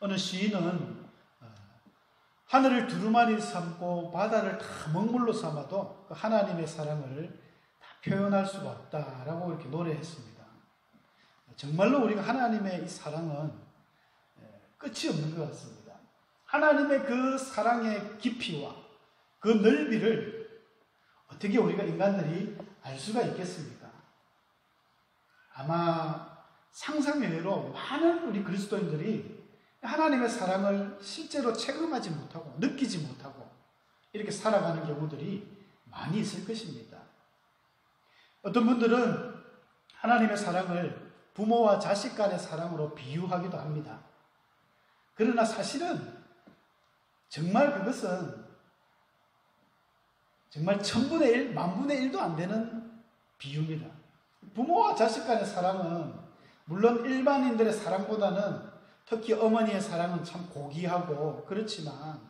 어느 시인은 하늘을 두루마리 삼고 바다를 다 먹물로 삼아도 그 하나님의 사랑을 다 표현할 수가 없다라고 이렇게 노래했습니다. 정말로 우리가 하나님의 이 사랑은 끝이 없는 것 같습니다. 하나님의 그 사랑의 깊이와 그 넓이를 어떻게 우리가 인간들이 알 수가 있겠습니까? 아마 상상 외로 많은 우리 그리스도인들이 하나님의 사랑을 실제로 체험하지 못하고 느끼지 못하고 이렇게 살아가는 경우들이 많이 있을 것입니다. 어떤 분들은 하나님의 사랑을 부모와 자식 간의 사랑으로 비유하기도 합니다. 그러나 사실은 정말 그것은 정말 1000분의 1, 10,000분의 1도 안 되는 비유입니다. 부모와 자식 간의 사랑은 물론 일반인들의 사랑보다는 특히 어머니의 사랑은 참 고귀하고 그렇지만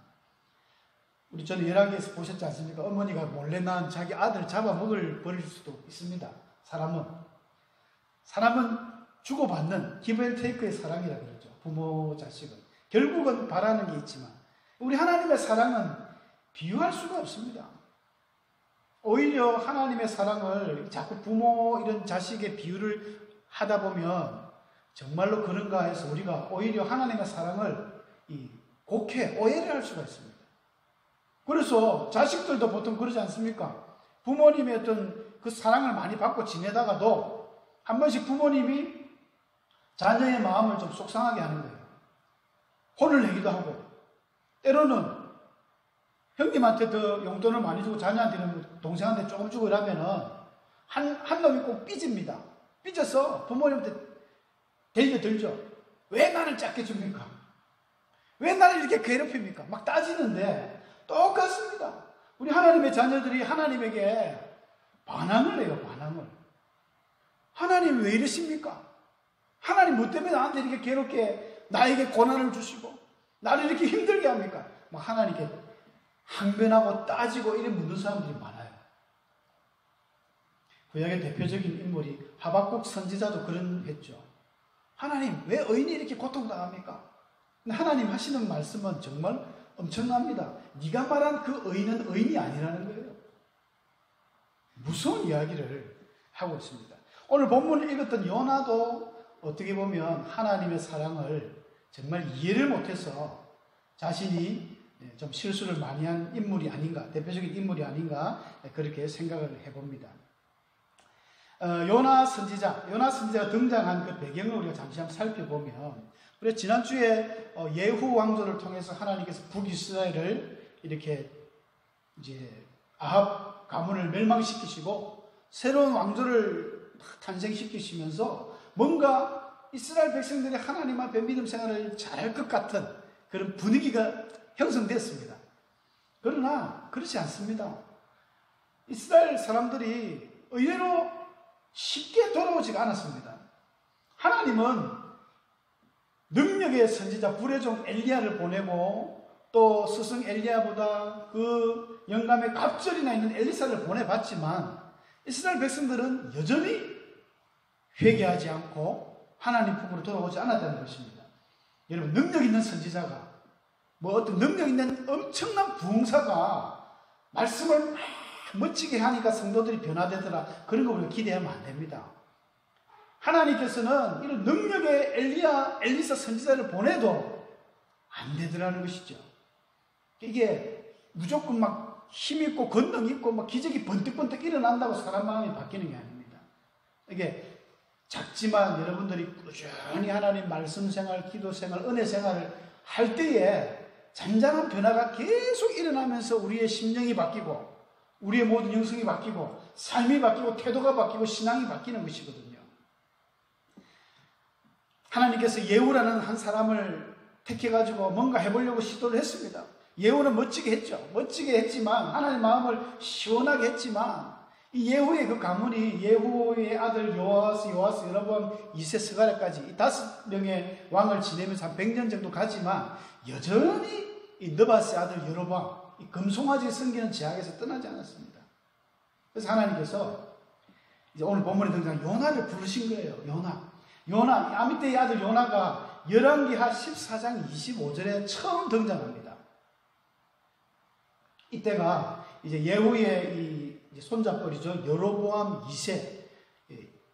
우리 저는 열왕기에서 보셨지 않습니까? 어머니가 몰래 낳은 자기 아들 잡아먹을 버릴 수도 있습니다. 사람은 주고받는 기브앤테이크의 사랑이라 그러죠. 부모 자식은 결국은 바라는 게 있지만 우리 하나님의 사랑은 비유할 수가 없습니다. 오히려 하나님의 사랑을 자꾸 부모 이런 자식의 비유를 하다 보면 정말로 그런가 해서 우리가 오히려 하나님의 사랑을 곡해 오해를 할 수가 있습니다. 그래서 자식들도 보통 그러지 않습니까? 부모님의 어떤 그 사랑을 많이 받고 지내다가도 한 번씩 부모님이 자녀의 마음을 좀 속상하게 하는 거예요. 혼을 내기도 하고 때로는 형님한테 더 용돈을 많이 주고 자녀한테는 동생한테 조금 주고 이러면은 한 놈이 꼭 삐집니다. 삐져서 부모님한테 대리가 들죠. 왜 나를 작게 줍니까? 왜 나를 이렇게 괴롭힙니까? 막 따지는데 똑같습니다. 우리 하나님의 자녀들이 하나님에게 반항을 해요. 반항을. 하나님 왜 이러십니까? 하나님 뭐 때문에 나한테 이렇게 괴롭게 나에게 고난을 주시고 나를 이렇게 힘들게 합니까? 막 하나님께 항변하고 따지고 이래 묻는 사람들이 많아요. 구약의 대표적인 인물이 하박국 선지자도 그런 했죠. 하나님 왜 의인이 이렇게 고통당합니까? 근데 하나님 하시는 말씀은 정말 엄청납니다. 네가 말한 그 의인은 의인이 아니라는 거예요. 무서운 이야기를 하고 있습니다. 오늘 본문을 읽었던 요나도 어떻게 보면 하나님의 사랑을 정말 이해를 못해서 자신이 좀 실수를 많이 한 인물이 아닌가, 대표적인 인물이 아닌가 그렇게 생각을 해봅니다. 요나 선지자가 등장한 그 배경을 우리가 잠시 한번 살펴보면 우리가 지난주에 예후 왕조를 통해서 하나님께서 북이스라엘을 이렇게 이제 아합 가문을 멸망시키시고 새로운 왕조를 탄생시키시면서 뭔가 이스라엘 백성들이 하나님 앞에 믿음 생활을 잘할 것 같은 그런 분위기가 형성됐습니다. 그러나 그렇지 않습니다. 이스라엘 사람들이 의외로 쉽게 돌아오지가 않았습니다. 하나님은 능력의 선지자 불의 종 엘리야를 보내고 또 스승 엘리야보다 그 영감의 갑절이나 있는 엘리사를 보내봤지만 이스라엘 백성들은 여전히 회개하지 않고 하나님 품으로 돌아오지 않았다는 것입니다. 여러분 능력 있는 선지자가 어떤 능력 있는 엄청난 부흥사가 말씀을 막 멋지게 하니까 성도들이 변화되더라 그런 거 우리가 기대하면 안 됩니다. 하나님께서는 이런 능력의 엘리사 선지자를 보내도 안 되더라는 것이죠. 이게 무조건 막 힘있고 권능 있고 막 기적이 번뜩번뜩 일어난다고 사람 마음이 바뀌는 게 아닙니다. 이게 작지만 여러분들이 꾸준히 하나님 말씀 생활, 기도 생활, 은혜 생활을 할 때에 잔잔한 변화가 계속 일어나면서 우리의 심령이 바뀌고 우리의 모든 영성이 바뀌고 삶이 바뀌고 태도가 바뀌고 신앙이 바뀌는 것이거든요. 하나님께서 예후라는 한 사람을 택해가지고 뭔가 해보려고 시도를 했습니다. 예후는 멋지게 했죠. 멋지게 했지만 하나님의 마음을 시원하게 했지만 이 예후의 그 가문이 예후의 아들 요아스 여러분 2세 스가랴까지 이 5명의 왕을 지내면서 한 100년 정도 가지만 여전히 이 느바스의 아들 여로보암 이 금송아지 섬기는 제약에서 떠나지 않았습니다. 그래서 하나님께서 이제 오늘 본문에 등장한 요나를 부르신 거예요. 요나 아미떼의 아들 요나가 열왕기하 14장 25절에 처음 등장합니다. 이때가 이제 예후의 이 손잡벌이죠. 여로보암 2세.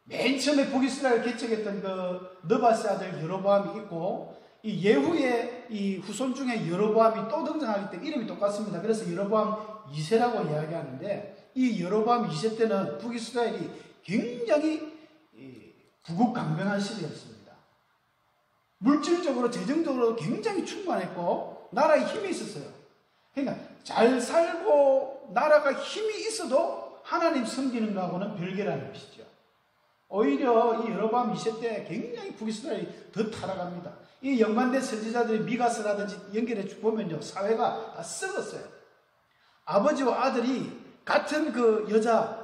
맨 처음에 북이스라엘 개척했던 그 느바스 아들 여로보암이 있고, 이 예후의 이 후손 중에 여로보암이 또 등장하기 때문에 이름이 똑같습니다. 그래서 여로보암 2세라고 이야기하는데, 이 여로보암 2세 때는 북이스라엘이 굉장히 부국강병한 시대였습니다. 물질적으로, 재정적으로 굉장히 충만했고 나라에 힘이 있었어요. 그러니까 잘 살고 나라가 힘이 있어도 하나님 섬기는 거하고는 별개라는 것이죠. 오히려 이 여로보암 2세 때 굉장히 북이스라엘이 더 타락합니다. 이 연관된 선지자들이 미가스라든지 연결해 보면요, 사회가 다 썩었어요. 아버지와 아들이 같은 그 여자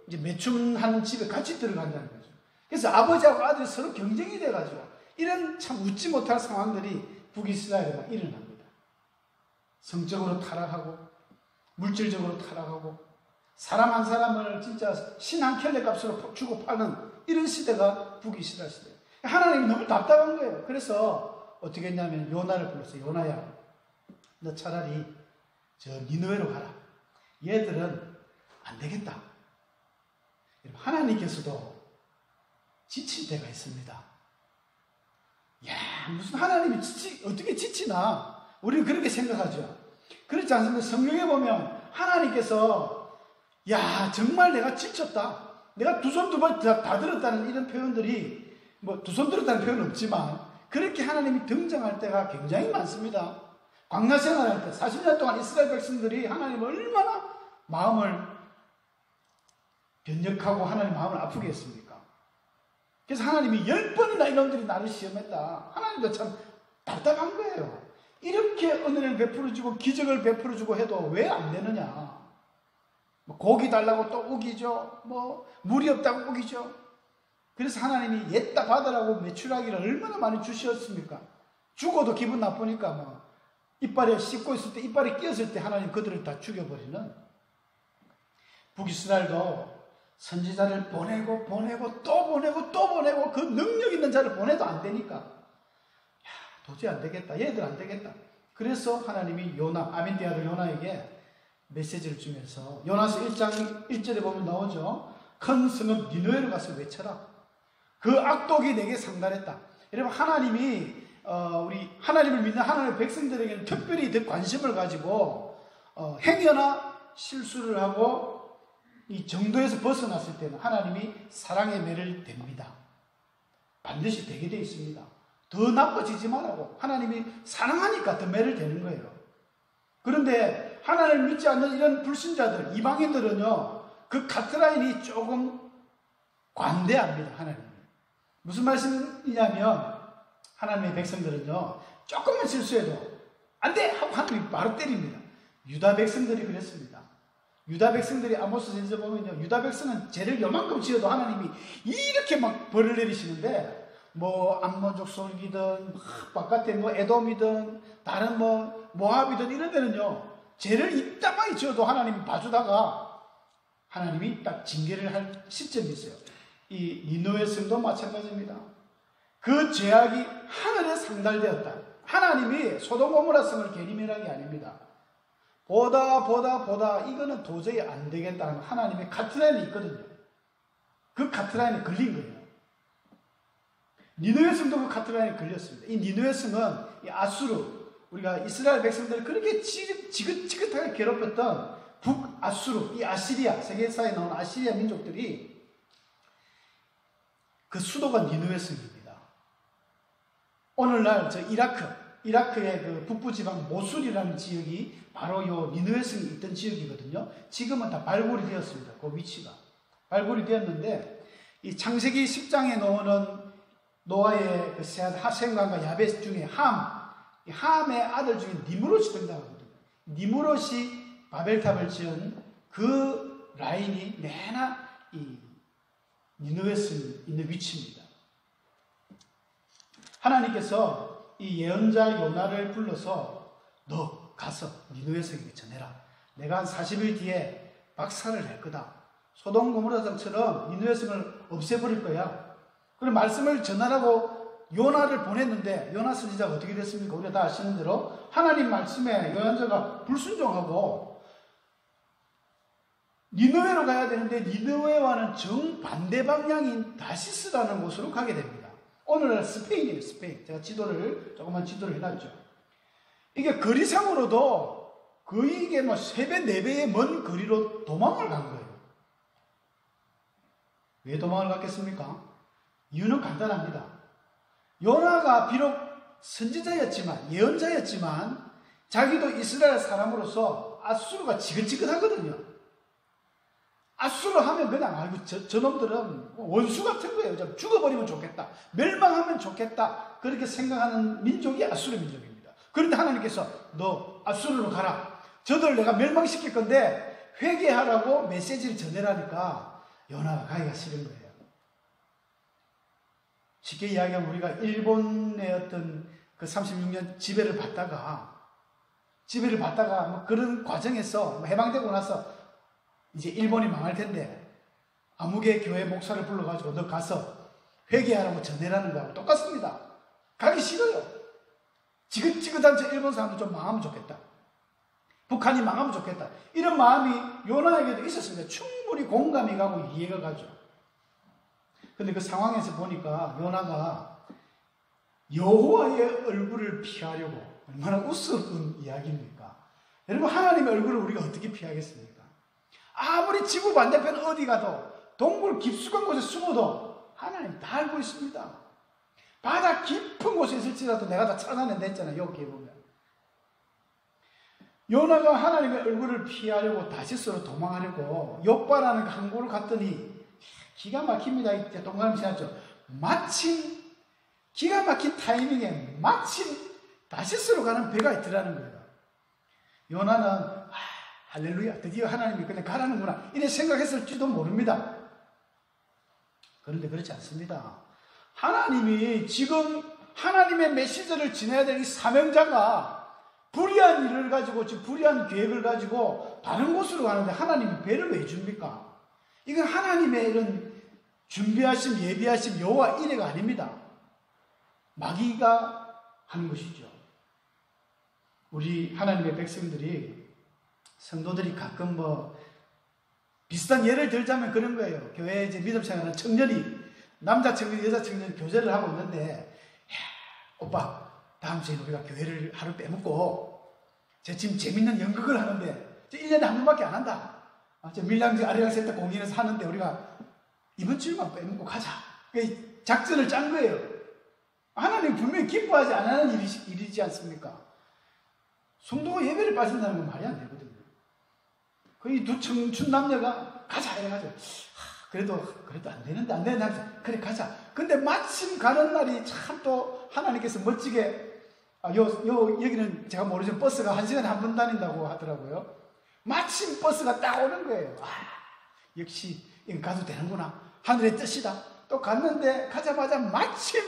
이제 매춘하는 집에 같이 들어간다는 거죠. 그래서 아버지하고 아들이 서로 경쟁이 돼가지고 이런 참 웃지 못할 상황들이 북이스라엘에 막 일어납니다. 성적으로 타락하고 물질적으로 타락하고 사람 한 사람을 진짜 신 한 켤레 값으로 주고 파는 이런 시대가 북이스라엘 시대. 하나님이 너무 답답한 거예요. 그래서 어떻게 했냐면 요나를 불렀어요. 요나야, 너 차라리 저 니느웨로 가라. 얘들은 안 되겠다. 하나님께서도 지칠 때가 있습니다. 야, 무슨 하나님이 어떻게 지치나? 우리는 그렇게 생각하죠. 그렇지 않습니까? 성경에 보면 하나님께서 야, 정말 내가 지쳤다. 내가 두 손 두 발 다 들었다는 이런 표현들이, 뭐 두 손 들었다는 표현은 없지만 그렇게 하나님이 등장할 때가 굉장히 많습니다. 광야 생활할 때 40년 동안 이스라엘 백성들이 하나님을 얼마나 마음을 변력하고 하나님 마음을 아프게 했습니까? 그래서 하나님이 10번이나 이놈들이 나를 시험했다. 하나님도 참 답답한 거예요. 이렇게 은혜를 베풀어주고 기적을 베풀어주고 해도 왜 안 되느냐. 뭐 고기 달라고 또 우기죠. 뭐 물이 없다고 우기죠. 그래서 하나님이 옛다 받으라고 메추라기를 얼마나 많이 주셨습니까? 죽어도 기분 나쁘니까 뭐 이빨에 씹고 있을 때, 이빨에 끼었을 때 하나님 그들을 다 죽여버리는. 북이스라엘도 선지자를 보내고 또 보내고 그 능력 있는 자를 보내도 안 되니까 야, 도저히 안 되겠다. 얘들 안 되겠다. 그래서 하나님이 아민띠 아들 요나에게 메시지를 주면서 요나서 1장 1절에 보면 나오죠. 큰 성읍 니느웨로 가서 외쳐라. 그 악독이 내게 상달했다. 여러분, 하나님이 우리 하나님을 믿는 하나님의 백성들에게는 특별히 더 관심을 가지고 행여나 실수를 하고 이 정도에서 벗어났을 때는 하나님이 사랑의 매를 댑니다. 반드시 되게 되어 있습니다. 더 나빠지지 말라고. 하나님이 사랑하니까 더 매를 대는 거예요. 그런데 하나님을 믿지 않는 이런 불신자들, 이방인들은요, 그 카트라인이 조금 관대합니다. 하나님. 무슨 말씀이냐면 하나님의 백성들은요, 조금만 실수해도 안 돼! 하고 하나님이 바로 때립니다. 유다 백성들이 그랬습니다. 유다 백성들이 아모스 전서 보면요, 유다 백성은 죄를 요만큼 지어도 하나님이 이렇게 막 벌을 내리시는데, 뭐 암몬족 솔기든 바깥에 뭐 에돔이든 다른 뭐 모압이든 이런 데는요, 죄를 이따만히 지어도 하나님이 봐주다가 하나님이 딱 징계를 할 시점이 있어요. 이 니느웨 성도 마찬가지입니다. 그 죄악이 하늘에 상달되었다. 하나님이 소돔 고모라 성을 괜히 멸한 게 아닙니다. 보다 이거는 도저히 안 되겠다는 하나님의 카트라인이 있거든요. 그 카트라인에 걸린 거예요. 니느웨 성도 그 카트라인에 걸렸습니다. 이 니느웨 성은 이 아수르, 우리가 이스라엘 백성들을 그렇게 지긋지긋하게 괴롭혔던 북아수르, 이 아시리아, 세계사에 나온 아시리아 민족들이 그 수도가 니느웨 성입니다. 오늘날 저 이라크의 그 북부 지방 모술이라는 지역이 바로 요 니느웨 성이 있던 지역이거든요. 지금은 다 발굴이 되었습니다. 그 위치가. 발굴이 되었는데, 이 창세기 10장에 나오는 노아의 그 셈과 야벳 중에 함의 아들 중에 니므롯이 등장하거든요. 니므롯이 바벨탑을 지은 그 라인이 내나 이 니느웨 성이 있는 위치입니다. 하나님께서 이 예언자 요나를 불러서 너 가서 니느웨 성에게 전해라. 내가 한 40일 뒤에 박살을 낼 거다. 소돔 고모라 성처럼 니느웨 성을 없애버릴 거야. 그런 말씀을 전하라고 요나를 보냈는데 요나 선지자가 어떻게 됐습니까? 우리가 다 아시는 대로 하나님 말씀에 요나가 불순종하고 니느웨로 가야 되는데 니느웨와는 정반대 방향인 다시스라는 곳으로 가게 됩니다. 오늘날 스페인이에요. 스페인. 제가 조그만 지도를 해놨죠. 이게 거리상으로도 거의 이게 뭐 3배, 4배의 먼 거리로 도망을 간 거예요. 왜 도망을 갔겠습니까? 이유는 간단합니다. 요나가 비록 선지자였지만, 예언자였지만, 자기도 이스라엘 사람으로서 아수르가 지긋지긋하거든요. 아수르 하면 그냥, 아이고, 저놈들은 원수 같은 거예요. 좀 죽어버리면 좋겠다. 멸망하면 좋겠다. 그렇게 생각하는 민족이 아수르 민족입니다. 그런데 하나님께서 너 아수르로 가라. 저들 내가 멸망시킬 건데 회개하라고 메시지를 전해라니까 요나가 가기가 싫은 거예요. 쉽게 이야기하면 우리가 일본의 어떤 그 36년 지배를 받다가 뭐 그런 과정에서 해방되고 나서 이제 일본이 망할 텐데 아무개 교회 목사를 불러가지고 너 가서 회개하라고 전해라는 거하고 똑같습니다. 가기 싫어요. 지긋지긋한 저 일본 사람도 좀 망하면 좋겠다. 북한이 망하면 좋겠다. 이런 마음이 요나에게도 있었습니다. 충분히 공감이 가고 이해가 가죠. 근데 그 상황에서 보니까 요나가 여호와의 얼굴을 피하려고 얼마나 우스운 이야기입니까? 여러분 하나님의 얼굴을 우리가 어떻게 피하겠습니까? 아무리 지구 반대편 어디 가도 동굴 깊숙한 곳에 숨어도 하나님 다 알고 있습니다. 바다 깊은 곳에 있을지라도 내가 다 찾아낸다 했잖아요. 여기에 보면 요나가 하나님의 얼굴을 피하려고 다시스로 도망하려고 욥바라는 항구를 갔더니 기가 막힙니다. 이때 동그라미 지났죠. 마침 기가 막힌 타이밍에 마침 다시스로 가는 배가 있더라는 거예요. 요나는 할렐루야 드디어 하나님이 그냥 가라는구나 이래 생각했을지도 모릅니다. 그런데 그렇지 않습니다. 하나님이 지금 하나님의 메시지를 지내야 될 이 사명자가 불의한 일을 가지고 지금 불의한 계획을 가지고 다른 곳으로 가는데 하나님이 배를 왜 줍니까? 이건 하나님의 이런 준비하심 예비하심 여호와 이래가 아닙니다. 마귀가 하는 것이죠. 우리 하나님의 백성들이 성도들이 가끔 뭐 비슷한 예를 들자면 그런 거예요. 교회에 이제 믿음 생활하는 청년이 남자 청년 여자 청년 교제를 하고 있는데 오빠 다음 주에 우리가 교회를 하루 빼먹고 저 지금 재밌는 연극을 하는데 저 1년에 한 번밖에 안 한다. 저 밀양지 아리랑센터 공연에서 하는데 우리가 이번 주만 빼먹고 가자. 작전을 짠 거예요. 하나님 분명히 기뻐하지 않는 일이지 않습니까? 성도가 예배를 빠진다는 건 말이 안 되거든요. 이 두 청춘 남녀가 가자 이래가지고 그래도 안 되는데 그래 가자. 근데 마침 가는 날이 참 또 하나님께서 멋지게 여기는 제가 모르지만 버스가 1시간에 한 번 다닌다고 하더라고요. 마침 버스가 딱 오는 거예요. 역시 이거 가도 되는구나. 하늘의 뜻이다. 또 갔는데 가자마자 마침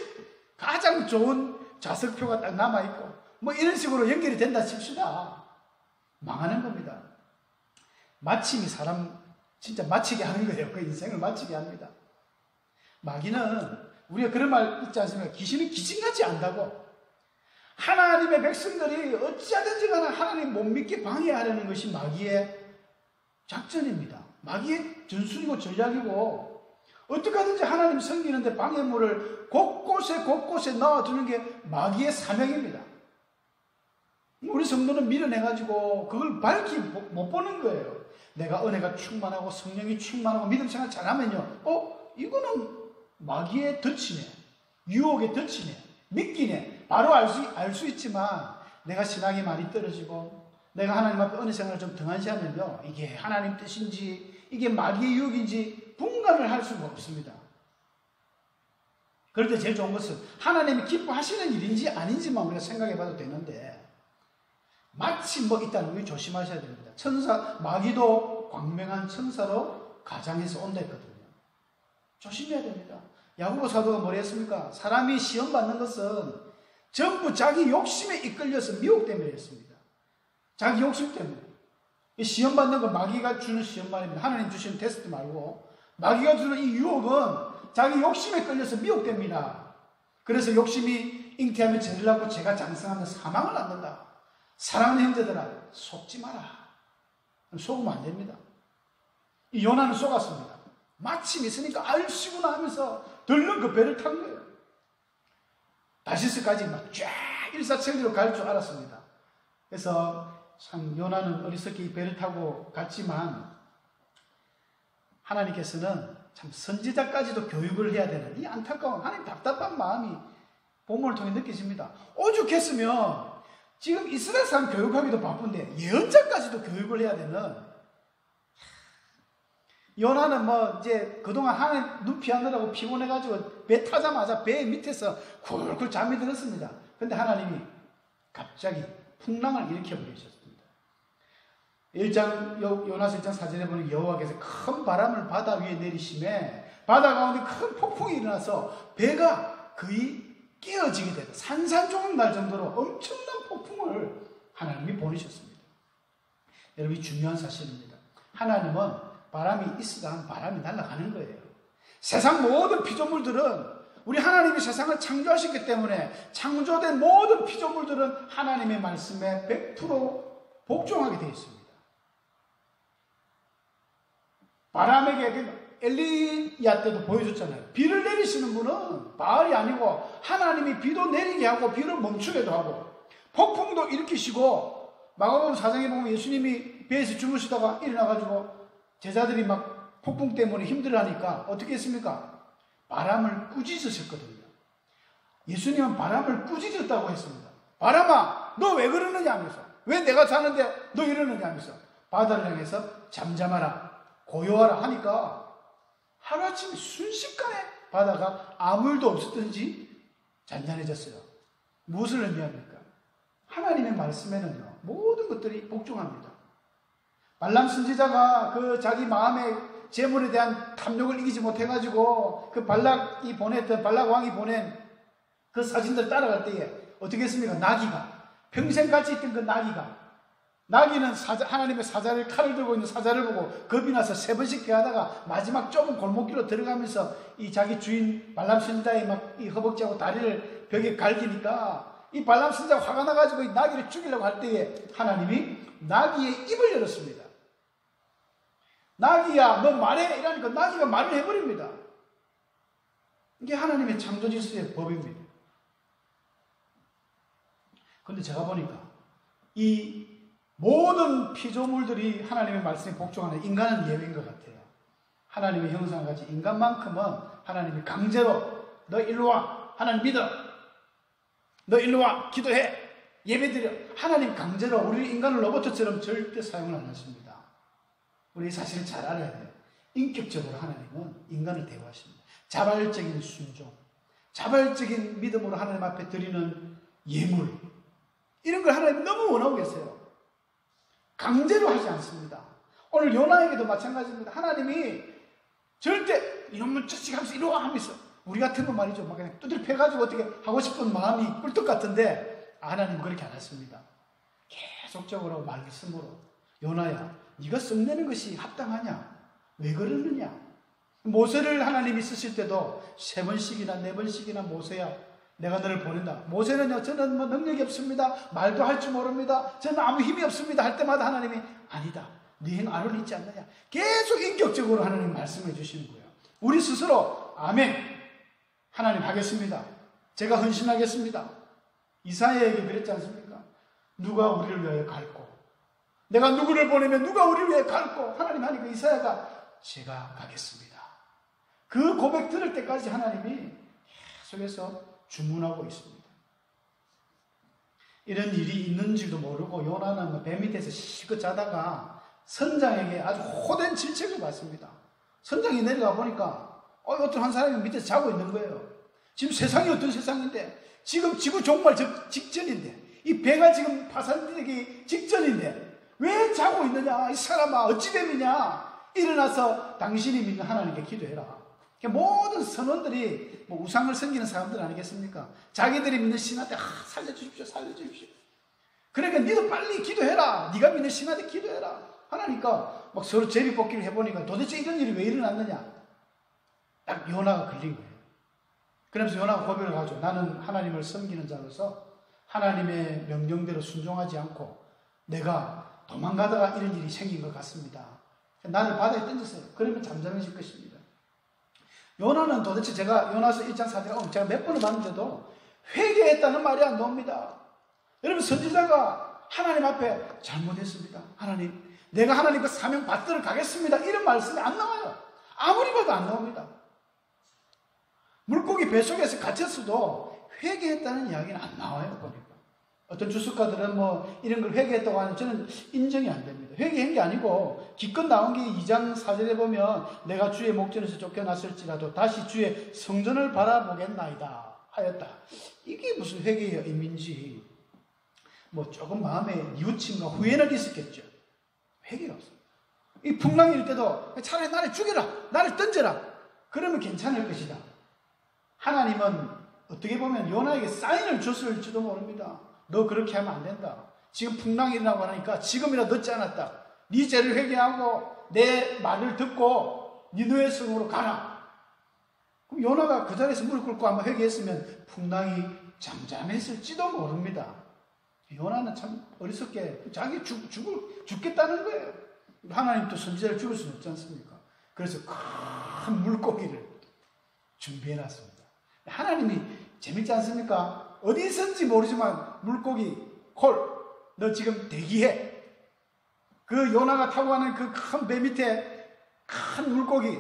가장 좋은 좌석표가 딱 남아있고 뭐 이런 식으로 연결이 된다 칩시다. 망하는 겁니다. 마침이 사람 진짜 마치게 하는 거예요. 그 인생을 마치게 합니다. 마귀는 우리가 그런 말 있지 않습니까? 귀신은 귀신같이 안다고. 하나님의 백성들이 어찌하든지 간에 하나님 못 믿게 방해하려는 것이 마귀의 작전입니다. 마귀의 전술이고 전략이고 어떻게 하든지 하나님 섬기는데 방해물을 곳곳에 넣어두는 게 마귀의 사명입니다. 우리 성도는 밀어내가지고 그걸 밝히 못 보는 거예요. 내가 은혜가 충만하고 성령이 충만하고 믿음 생활 잘하면요. 이거는 마귀의 덫이네. 유혹의 덫이네. 믿기네. 바로 알 수 있지만 내가 신앙이 많이 떨어지고 내가 하나님 앞에 은혜 생활을 좀 등한시하면요. 이게 하나님 뜻인지 이게 마귀의 유혹인지 분간을 할 수가 없습니다. 그럴 때 제일 좋은 것은 하나님이 기뻐하시는 일인지 아닌지만 우리가 생각해 봐도 되는데 마치 뭐 있다는 거 조심하셔야 됩니다. 마귀도 광명한 천사로 가장해서 온다 했거든요. 조심해야 됩니다. 야고보 사도가 뭐라 했습니까? 사람이 시험 받는 것은 전부 자기 욕심에 이끌려서 미혹 때문에 했습니다. 자기 욕심 때문에. 이 시험 받는 건 마귀가 주는 시험만 아닙니다. 하나님 주시는 테스트 말고 마귀가 주는 이 유혹은 자기 욕심에 끌려서 미혹됩니다. 그래서 욕심이 잉태하면 죄를 낳고 죄가 장성하면 사망을 낳는다. 사랑하는 형제들아, 속지 마라. 속으면 안 됩니다. 이 요나는 속았습니다. 마침 있으니까 알시구나 하면서 들른 그 배를 탄 거예요. 다시스까지 막 쫙 일사천리로 갈 줄 알았습니다. 그래서 참 요나는 어리석게 이 배를 타고 갔지만 하나님께서는 참 선지자까지도 교육을 해야 되는 이 안타까운 하나님 답답한 마음이 본문을 통해 느껴집니다. 오죽했으면 지금 이스라엘 사람 교육하기도 바쁜데 예언자까지도 교육을 해야 되는, 요나는 뭐 이제 그동안 하나님 눈 피하느라고 피곤해가지고 배 타자마자 배 밑에서 굴굴 잠이 들었습니다. 근데 하나님이 갑자기 풍랑을 일으켜버리셨습니다. 1장 요나서 1장 4절에 보면 여호와께서 큰 바람을 바다 위에 내리심에 바다 가운데 큰 폭풍이 일어나서 배가 거의 깨어지게 되고 산산조각 날 정도로 엄청난 폭풍을 하나님이 보내셨습니다. 여러분, 이 중요한 사실입니다. 하나님은 바람이 있으다 바람이 날아가는 거예요. 세상 모든 피조물들은 우리 하나님이 세상을 창조하셨기 때문에 창조된 모든 피조물들은 하나님의 말씀에 100% 복종하게 되어 있습니다. 바람에게 엘리야 때도 보여줬잖아요. 비를 내리시는 분은 바알이 아니고 하나님이 비도 내리게 하고 비를 멈추게도 하고 폭풍도 일으키시고, 마가복음 4장에 보면 예수님이 배에서 주무시다가 일어나가지고 제자들이 막 폭풍 때문에 힘들어하니까 어떻게 했습니까? 바람을 꾸짖으셨거든요. 예수님은 바람을 꾸짖었다고 했습니다. 바람아, 너 왜 그러느냐 하면서, 왜 내가 자는데 너 이러느냐 하면서 바다를 향해서 잠잠하라, 고요하라 하니까 하루아침에 순식간에 바다가 아무 일도 없었든지 잔잔해졌어요. 무엇을 의미합니까? 하나님의 말씀에는요, 모든 것들이 복종합니다. 발람 선지자가 그 자기 마음의 재물에 대한 탐욕을 이기지 못해가지고 그 발락 왕이 보낸 그 사진들 따라갈 때에 어떻게 했습니까? 나귀가, 평생 같이 있던 그 나귀는 하나님의 사자를, 칼을 들고 있는 사자를 보고 겁이 나서 3번씩 피하다가 마지막 좁은 골목길로 들어가면서 이 자기 주인 발람 선지자의 막 이 허벅지하고 다리를 벽에 갈기니까 이 발람 선지자가 화가 나가지고 이 나귀를 죽이려고 할 때에 하나님이 나귀의 입을 열었습니다. 나귀야, 너 말해! 이러니까 나귀가 말을 해버립니다. 이게 하나님의 창조 질서의 법입니다. 그런데 제가 보니까 이 모든 피조물들이 하나님의 말씀에 복종하는, 인간은 예외인 것 같아요. 하나님의 형상을 가진 인간만큼은 하나님이 강제로 너 일로 와, 하나님 믿어, 너 일로 와, 기도해, 예배드려, 하나님 강제로 우리 인간을 로봇처럼 절대 사용을 안 하십니다. 우리 사실 잘 알아야 돼요. 인격적으로 하나님은 인간을 대우하십니다. 자발적인 순종, 자발적인 믿음으로 하나님 앞에 드리는 예물, 이런 걸 하나님 너무 원하고 계세요. 강제로 하지 않습니다. 오늘 요나에게도 마찬가지입니다. 하나님이 절대 이놈은 쫓아가면서 이러와 하면서, 우리 같으면 말이죠, 막 그냥 두들펴가지고 어떻게 하고 싶은 마음이 꿀떡 같은데 하나님은 그렇게 안 하십니다. 계속적으로 말씀으로, 요나야, 네가 썩내는 것이 합당하냐? 왜 그러느냐? 모세를 하나님이 쓰실 때도 3번씩이나 4번씩이나 모세야, 내가 너를 보낸다. 모세는요, 저는 뭐 능력이 없습니다, 말도 할 줄 모릅니다, 저는 아무 힘이 없습니다 할 때마다 하나님이 아니다, 네 형 아론이 있지 않느냐, 계속 인격적으로 하나님 말씀해 주시는 거예요. 우리 스스로 아멘, 하나님 하겠습니다, 제가 헌신하겠습니다. 이사야에게 그랬지 않습니까? 누가 우리를 위하여 갈고, 내가 누구를 보내면 누가 우리를 위해 갈고, 하나님 하니까 이사야가 제가 가겠습니다. 그 고백 들을 때까지 하나님이 계속해서 주문하고 있습니다. 이런 일이 있는지도 모르고 요나는 배 밑에서 시컷 자다가 선장에게 아주 호된 질책을 받습니다. 선장이 내려가 보니까 어떤 한 사람이 밑에서 자고 있는 거예요. 지금 세상이 어떤 세상인데, 지금 지구 종말 직전인데, 이 배가 지금 파산되기 직전인데 왜 자고 있느냐, 이 사람아 어찌 됨이냐, 일어나서 당신이 믿는 하나님께 기도해라. 모든 선원들이 뭐 우상을 섬기는 사람들 아니겠습니까? 자기들이 믿는 신한테 살려주십시오, 살려주십시오. 그러니까 니도 빨리 기도해라, 네가 믿는 신한테 기도해라 하나니까 막 서로 제비뽑기를 해보니까 도대체 이런 일이 왜 일어났느냐, 딱 요나가 걸린 거예요. 그러면서 요나가 고백을 하죠. 나는 하나님을 섬기는 자로서 하나님의 명령대로 순종하지 않고 내가 도망가다가 이런 일이 생긴 것 같습니다. 나를 바다에 던졌어요. 그러면 잠잠해질 것입니다. 요나는 도대체 제가 요나서 1장 4절 제가 몇 번을 봤는데도 회개했다는 말이 안 나옵니다. 여러분, 선지자가 하나님 앞에 잘못했습니다. 하나님, 내가 하나님 그 사명 받들어 가겠습니다. 이런 말씀이 안 나와요. 아무리 봐도 안 나옵니다. 물고기 뱃속에서 갇혔어도 회개했다는 이야기는 안 나와요, 보니까. 어떤 주석가들은 뭐 이런 걸 회개했다고 하는 저는 인정이 안 됩니다. 회개한 게 아니고 기껏 나온 게 2장 4절에 보면 내가 주의 목전에서 쫓겨났을지라도 다시 주의 성전을 바라보겠나이다 하였다. 이게 무슨 회개의 의미인지 뭐 조금 마음에 뉘우침과 후회는 있었겠죠. 회개가 없습니다. 이 풍랑일 때도 차라리 나를 죽여라, 나를 던져라, 그러면 괜찮을 것이다. 하나님은 어떻게 보면 요나에게 사인을 줬을지도 모릅니다. 너 그렇게 하면 안 된다. 지금 풍랑이 일어나고 하니까 지금이라도 늦지 않았다. 네 죄를 회개하고 내 말을 듣고 니느웨 성으로 가라. 그럼 요나가 그 자리에서 무릎 꿇고 아마 회개했으면 풍랑이 잠잠했을지도 모릅니다. 요나는 참 어리석게 자기 죽겠다는 거예요. 하나님 또 선지자를 죽일 수는 없지 않습니까? 그래서 큰 물고기를 준비해놨습니다. 하나님이 재밌지 않습니까? 어디선지 모르지만 물고기 콜, 너 지금 대기해. 그 요나가 타고 가는 그 큰 배 밑에 큰 물고기,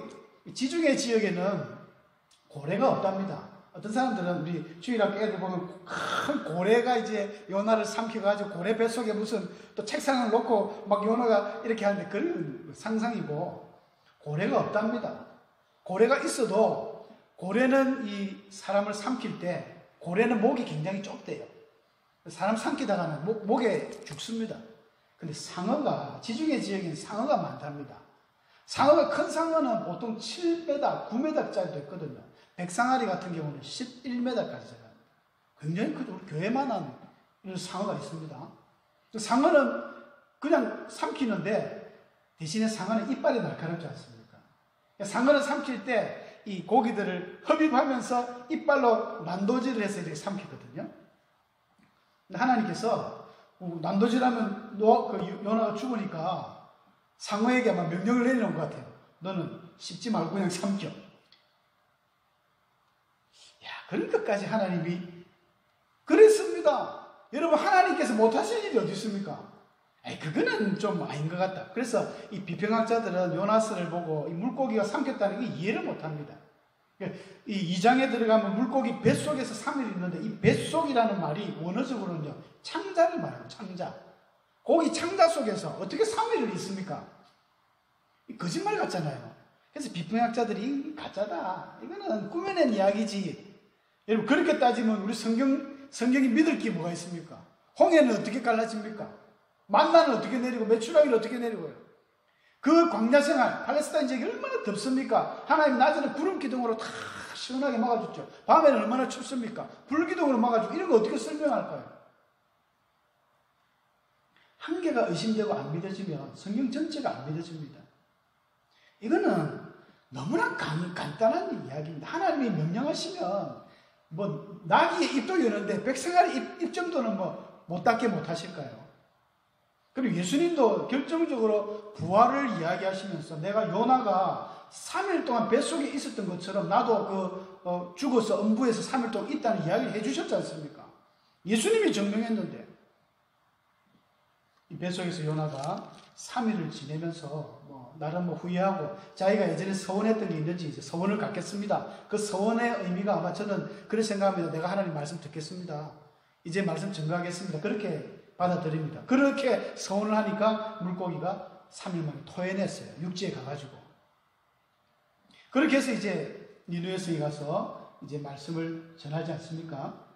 지중해 지역에는 고래가 없답니다. 어떤 사람들은 우리 주일학교 애들 보면 큰 고래가 이제 요나를 삼켜가지고 고래 뱃속에 무슨 또 책상을 놓고 막 요나가 이렇게 하는데 그런 상상이고, 고래가 없답니다. 고래가 있어도 고래는 이 사람을 삼킬 때 고래는 목이 굉장히 좁대요. 사람 삼키다가는 목에 죽습니다. 근데 상어가, 지중해 지역에는 상어가 많답니다. 상어가, 큰 상어는 보통 7m, 9m짜리도 있거든요. 백상아리 같은 경우는 11m까지 자랍니다. 굉장히 크죠. 우리 교회만한 이런 상어가 있습니다. 상어는 그냥 삼키는데 대신에 상어는 이빨이 날카롭지 않습니까? 상어는 삼킬 때 이 고기들을 흡입하면서 이빨로 난도질을 해서 이렇게 삼키거든요. 근데 하나님께서 난도질하면 요나가 죽으니까 상어에게 아마 명령을 내리는 것 같아요. 너는 씹지 말고 그냥 삼켜. 야, 그런 것까지 하나님이 그랬습니다. 여러분, 하나님께서 못하실 일이 어디 있습니까? 그거는 좀 아닌 것 같다. 그래서 이 비평학자들은 요나서를 보고 이 물고기가 삼켰다는 게 이해를 못합니다. 이 2장에 들어가면 물고기 뱃속에서 3일 있는데 이 뱃속이라는 말이 원어적으로는요, 창자를 말해요. 창자. 고기 창자 속에서 어떻게 3일을 있습니까? 거짓말 같잖아요. 그래서 비평학자들이 가짜다, 이거는 꾸며낸 이야기지. 여러분, 그렇게 따지면 우리 성경이 믿을 게 뭐가 있습니까? 홍해는 어떻게 갈라집니까? 만나는 어떻게 내리고 메추라기는 어떻게 내리고요? 그 광야 생활, 팔레스타인 지역이 얼마나 덥습니까? 하나님 낮에는 구름 기둥으로 다 시원하게 막아줬죠. 밤에는 얼마나 춥습니까? 불 기둥으로 막아주고, 이런 거 어떻게 설명할까요? 한 개가 의심되고 안 믿어지면 성경 전체가 안 믿어집니다. 이거는 너무나 간단한 이야기입니다. 하나님이 명령하시면 뭐 나귀의 입도 여는데 백성아리 입 정도는 뭐 못 닫게 못 하실까요? 그리고 예수님도 결정적으로 부활을 이야기하시면서 내가 요나가 3일 동안 뱃속에 있었던 것처럼 나도 죽어서 음부에서 3일 동안 있다는 이야기를 해주셨지 않습니까? 예수님이 증명했는데 이 뱃속에서 요나가 3일을 지내면서 나름 후회하고 자기가 예전에 서원했던 게 있는지 이제 서원을 갖겠습니다. 그 서원의 의미가 아마 저는 그렇게 생각합니다. 내가 하나님 말씀 듣겠습니다. 이제 말씀 증거하겠습니다. 그렇게 받아들입니다. 그렇게 서원을 하니까 물고기가 3일 만에 토해냈어요. 육지에 가가지고. 그렇게 해서 이제 니느웨 성에 가서 이제 말씀을 전하지 않습니까?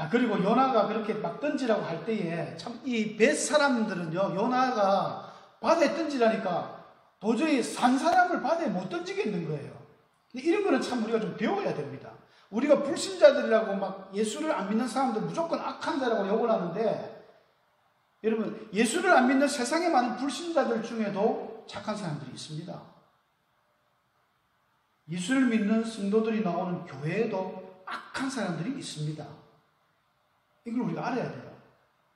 그리고 요나가 그렇게 막 던지라고 할 때에 참 이 뱃 사람들은요, 요나가 바다에 던지라니까 도저히 산 사람을 바다에 못 던지겠는 거예요. 근데 이런 거는 참 우리가 좀 배워야 됩니다. 우리가 불신자들이라고 막 예수를 안 믿는 사람들 무조건 악한 자라고 욕을 하는데, 여러분, 예수를 안 믿는 세상에 많은 불신자들 중에도 착한 사람들이 있습니다. 예수를 믿는 성도들이 나오는 교회에도 악한 사람들이 있습니다. 이걸 우리가 알아야 돼요.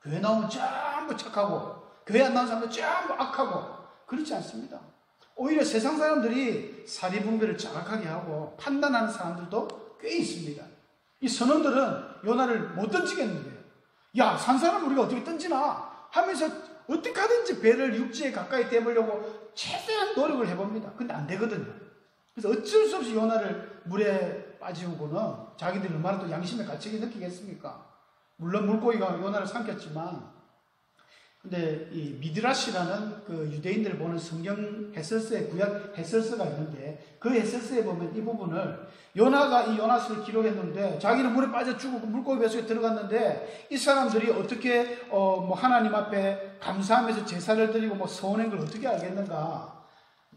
교회 나오면 전부 착하고 교회 안 나오는 사람들 전부 악하고 그렇지 않습니다. 오히려 세상 사람들이 사리분별을 정확하게 하고 판단하는 사람들도 꽤 있습니다. 이 선원들은 요나를 못 던지겠는 거예요. 야, 산 사람 우리가 어떻게 던지나 하면서 어떻게 하든지 배를 육지에 가까이 떼보려고 최대한 노력을 해봅니다. 근데 안 되거든요. 그래서 어쩔 수 없이 요나를 물에 빠지고는 자기들이 얼마나 또 양심의 가책이 느끼겠습니까? 물론 물고기가 요나를 삼켰지만, 근데 이 미드라시라는 그 유대인들 보는 성경 해설서의 구약 해설서가 있는데 그 해설서에 보면 이 부분을 요나가 이 요나서를 기록했는데 자기는 물에 빠져 죽고 물고기 뱃속에 들어갔는데 이 사람들이 어떻게 뭐 하나님 앞에 감사하면서 제사를 드리고 뭐 서원한 걸 어떻게 알겠는가?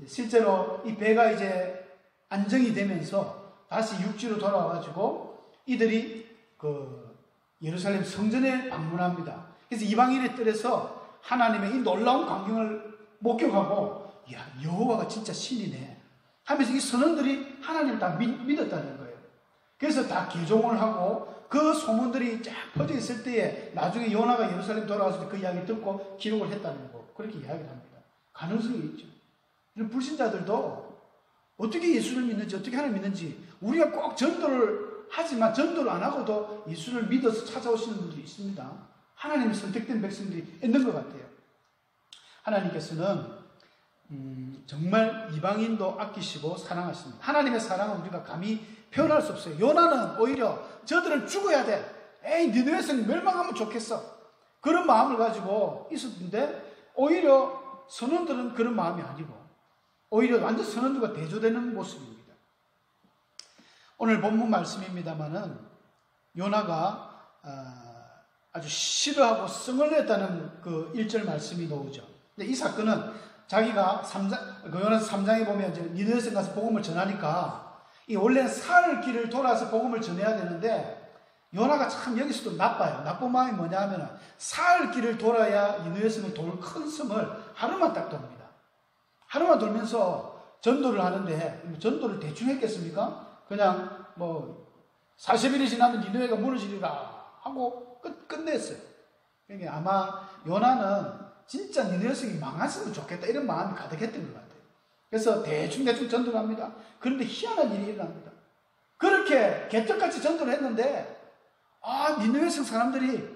실제로 이 배가 이제 안정이 되면서 다시 육지로 돌아와가지고 이들이 그 예루살렘 성전에 방문합니다. 그래서 이방인의 뜰에서 하나님의 이 놀라운 광경을 목격하고, 야, 여호와가 진짜 신이네 하면서 이 선원들이 하나님을 다 믿었다는 거예요. 그래서 다 개종을 하고 그 소문들이 쫙 퍼져 있을 때에 나중에 요나가 예루살렘 돌아와서 그 이야기 듣고 기록을 했다는 거, 그렇게 이야기를 합니다. 가능성이 있죠. 이런 불신자들도 어떻게 예수를 믿는지, 어떻게 하나님을 믿는지, 우리가 꼭 전도를 하지만 전도를 안 하고도 예수를 믿어서 찾아오시는 분들이 있습니다. 하나님의 선택된 백성들이 있는 것 같아요. 하나님께서는 정말 이방인도 아끼시고 사랑하십니다. 하나님의 사랑은 우리가 감히 표현할 수 없어요. 요나는 오히려 저들은 죽어야 돼. 에이, 니네의 성 멸망하면 좋겠어. 그런 마음을 가지고 있었는데 오히려 선원들은 그런 마음이 아니고 오히려 완전 선원들과 대조되는 모습입니다. 오늘 본문 말씀입니다마는 요나가 아주 싫어하고 성을 냈다는 그 1절 말씀이 나오죠. 근데 이 사건은 자기가 요나서 3장에 보면 이제 니느웨성 가서 복음을 전하니까 이 원래는 사흘 길을 돌아서 복음을 전해야 되는데 요나가 참 여기서도 나빠요. 나쁜 마음이 뭐냐 하면은 사흘 길을 돌아야 니느웨성을 돌 큰 섬을 하루만 딱 돕니다. 하루만 돌면서 전도를 하는데 전도를 대충 했겠습니까? 그냥 뭐 40일이 지나면 니느웨가 무너지리라 하고 끝냈어요. 그러니까 아마 요나는 진짜 니느웨성이 망했으면 좋겠다 이런 마음이 가득했던 것 같아요. 그래서 대충 전도를 합니다. 그런데 희한한 일이 일어납니다. 그렇게 개떡같이 전도를 했는데 니느웨성 사람들이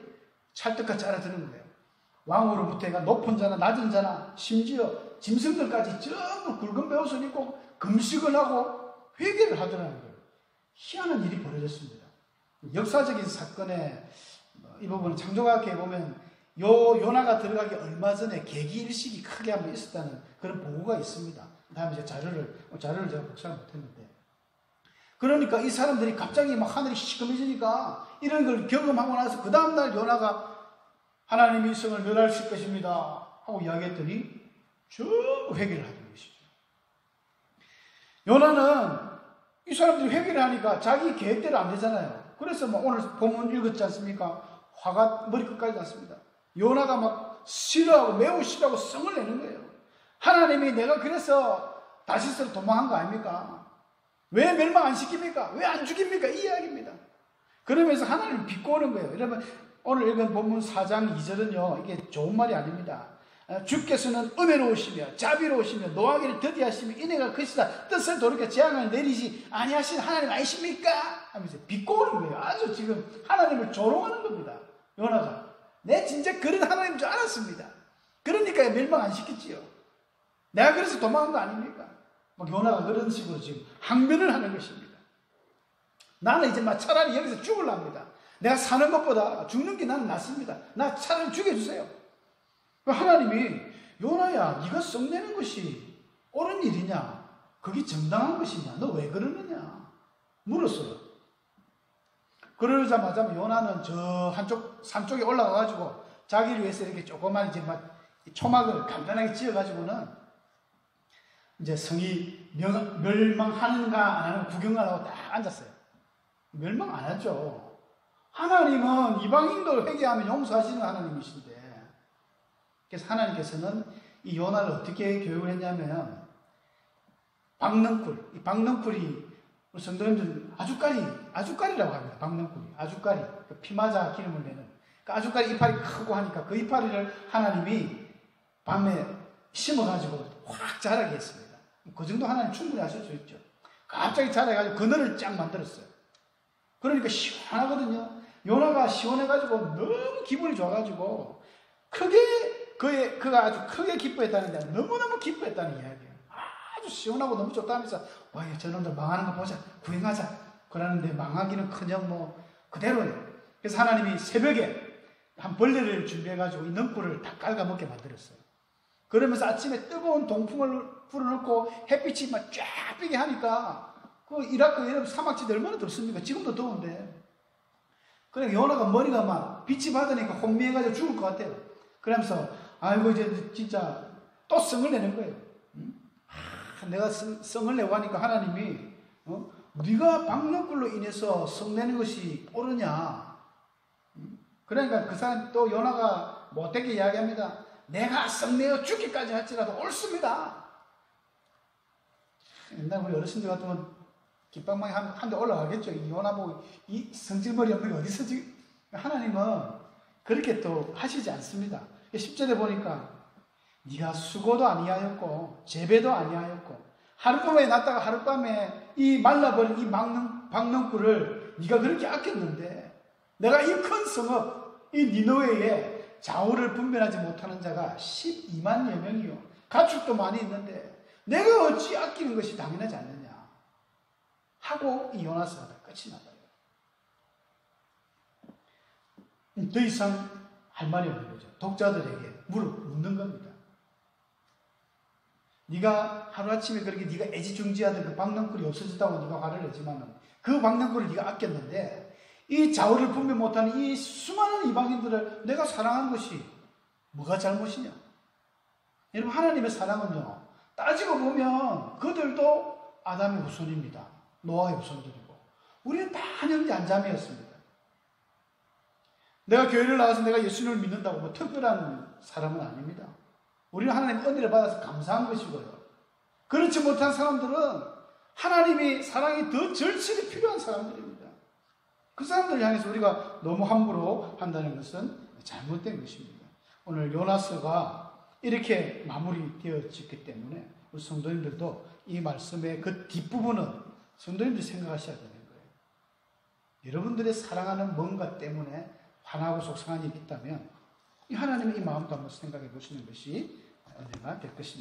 찰떡같이 알아듣는 거예요. 왕으로부터 해가 높은 자나 낮은 자나 심지어 짐승들까지 전부 굵은 베옷을 입고 금식을 하고 회개를 하더라는 거예요. 희한한 일이 벌어졌습니다. 역사적인 사건에 이 부분은 창조과학에 보면 요나가 들어가기 얼마 전에 계기일식이 크게 한번 있었다는 그런 보고가 있습니다. 다음에 이제 자료를 제가 복사를 못했는데. 그러니까 이 사람들이 갑자기 막 하늘이 시커매지니까 이런 걸 경험하고 나서 그 다음날 요나가 하나님이 이 성을 멸하실 것입니다 하고 이야기했더니 전부 회개를 하는 것이죠. 요나는 이 사람들이 회개를 하니까 자기 계획대로 안 되잖아요. 그래서 뭐 오늘 본문 읽었지 않습니까? 화가 머리끝까지 났습니다. 요나가 막 싫어하고 매우 싫어하고 성을 내는 거예요. 하나님이 내가 그래서 다시스로 도망한 거 아닙니까? 왜 멸망 안 시킵니까? 왜 안 죽입니까? 이 이야기입니다. 그러면서 하나님을 비꼬는 거예요. 여러분 오늘 읽은 본문 4장 2절은요. 이게 좋은 말이 아닙니다. 주께서는 은혜로우시며 자비로우시며 노하기를 더디하시며 인애가 크시다 뜻을 돌이켜 재앙을 내리지 아니하신 하나님 아니십니까? 하면서 비꼬는 거예요. 아주 지금 하나님을 조롱하는 겁니다. 요나가 내 진짜 그런 하나님인 줄 알았습니다. 그러니까 멸망 안 시켰지요. 내가 그래서 도망한 거 아닙니까? 막 요나가 그런 식으로 지금 항변을 하는 것입니다. 나는 이제 막 차라리 여기서 죽을랍니다. 내가 사는 것보다 죽는 게 나는 낫습니다. 나 차라리 죽여주세요. 하나님이 요나야 네가 썩내는 것이 옳은 일이냐? 그게 정당한 것이냐? 너 왜 그러느냐? 물었어요. 그러자마자 요나는 저 한쪽 산 쪽에 올라가가지고 자기를 위해서 이렇게 조그만 이제 막 초막을 간단하게 지어가지고는 이제 성이 멸망하는가 안 하는가 구경을 하고 딱 앉았어요. 멸망 안 하죠. 하나님은 이방인도 회개하면 용서하시는 하나님이신데, 그래서 하나님께서는 이 요나를 어떻게 교육을 했냐면 박넝쿨. 이 박넝쿨이 우리 성도님들 아주까리라고 합니다. 박넝쿨이. 아주까리. 그 피마자 기름을 내는. 그 아주까리 이파리 크고 하니까 그 이파리를 하나님이 밤에 심어가지고 확 자라게 했습니다. 그 정도 하나님 충분히 하실 수 있죠. 갑자기 자라가지고 그늘을 쫙 만들었어요. 그러니까 시원하거든요. 요나가 시원해가지고 너무 기분이 좋아가지고 그가 아주 크게 기뻐했다는데 너무너무 기뻐했다는 이야기예요. 아주 시원하고 너무 좋다면서 와, 저놈들 망하는 거 보자, 구행하자. 그러는데 망하기는커녕 뭐 그대로예요. 그래서 하나님이 새벽에 한 벌레를 준비해가지고 이 넝쿨을 다 깔아먹게 만들었어요. 그러면서 아침에 뜨거운 동풍을 불어넣고 햇빛이 막 쫙 비게 하니까 그 이라크 여름 사막지대 얼마나 덥습니까? 지금도 더운데. 그래 요나가 머리가 막 빛이 받으니까 혼미해가지고 죽을 것 같아요. 그러면서 아이고 이제 진짜 또 성을 내는 거예요. 내가 성을 내고 하니까 하나님이 네가 박넝쿨로 인해서 성 내는 것이 옳으냐. 그러니까 그 사람 또 요나가 못되게 이야기합니다. 내가 성내어 죽기까지 할지라도 옳습니다. 옛날 우리 어르신들 같으면 깃방망이 한 대 올라가겠죠. 이 요나 보고 이 성질머리 없는 게 어디서 지금. 하나님은 그렇게 또 하시지 않습니다. 10절에 보니까 네가 수고도 아니하였고 재배도 아니하였고 하룻밤에 났다가 하룻밤에 이 말라버린 이 박넝쿨을 네가 그렇게 아꼈는데 내가 이 큰 성읍 이 니느웨에 좌우를 분별하지 못하는 자가 12만여 명이요 가축도 많이 있는데 내가 어찌 아끼는 것이 당연하지 않느냐 하고 이 요나서가 끝이 났다. 더 이상 할 말이 없는 거죠. 독자들에게 묻는 겁니다. 네가 하루아침에 그렇게 네가 애지중지하던 그 박넝쿨이 없어졌다고 네가 화를 내지만 그 박넝쿨을 네가 아꼈는데 이 좌우를 분별 못하는 이 수많은 이방인들을 내가 사랑한 것이 뭐가 잘못이냐? 여러분 하나님의 사랑은요 따지고 보면 그들도 아담의 후손입니다. 노아의 후손들이고 우리는 다 형제 한 자매였습니다. 내가 교회를 나와서 내가 예수님을 믿는다고 뭐 특별한 사람은 아닙니다. 우리는 하나님의 은혜를 받아서 감사한 것이고요. 그렇지 못한 사람들은 하나님의 사랑이 더 절실히 필요한 사람들입니다. 그 사람들을 향해서 우리가 너무 함부로 한다는 것은 잘못된 것입니다. 오늘 요나서가 이렇게 마무리되어졌기 때문에 우리 성도님들도 이 말씀의 그 뒷부분은 성도님들이 생각하셔야 되는 거예요. 여러분들의 사랑하는 뭔가 때문에 화나고 속상한 일이 있다면 하나님의 이 마음도 한번 생각해 보시는 것이 언제나 될 것입니다.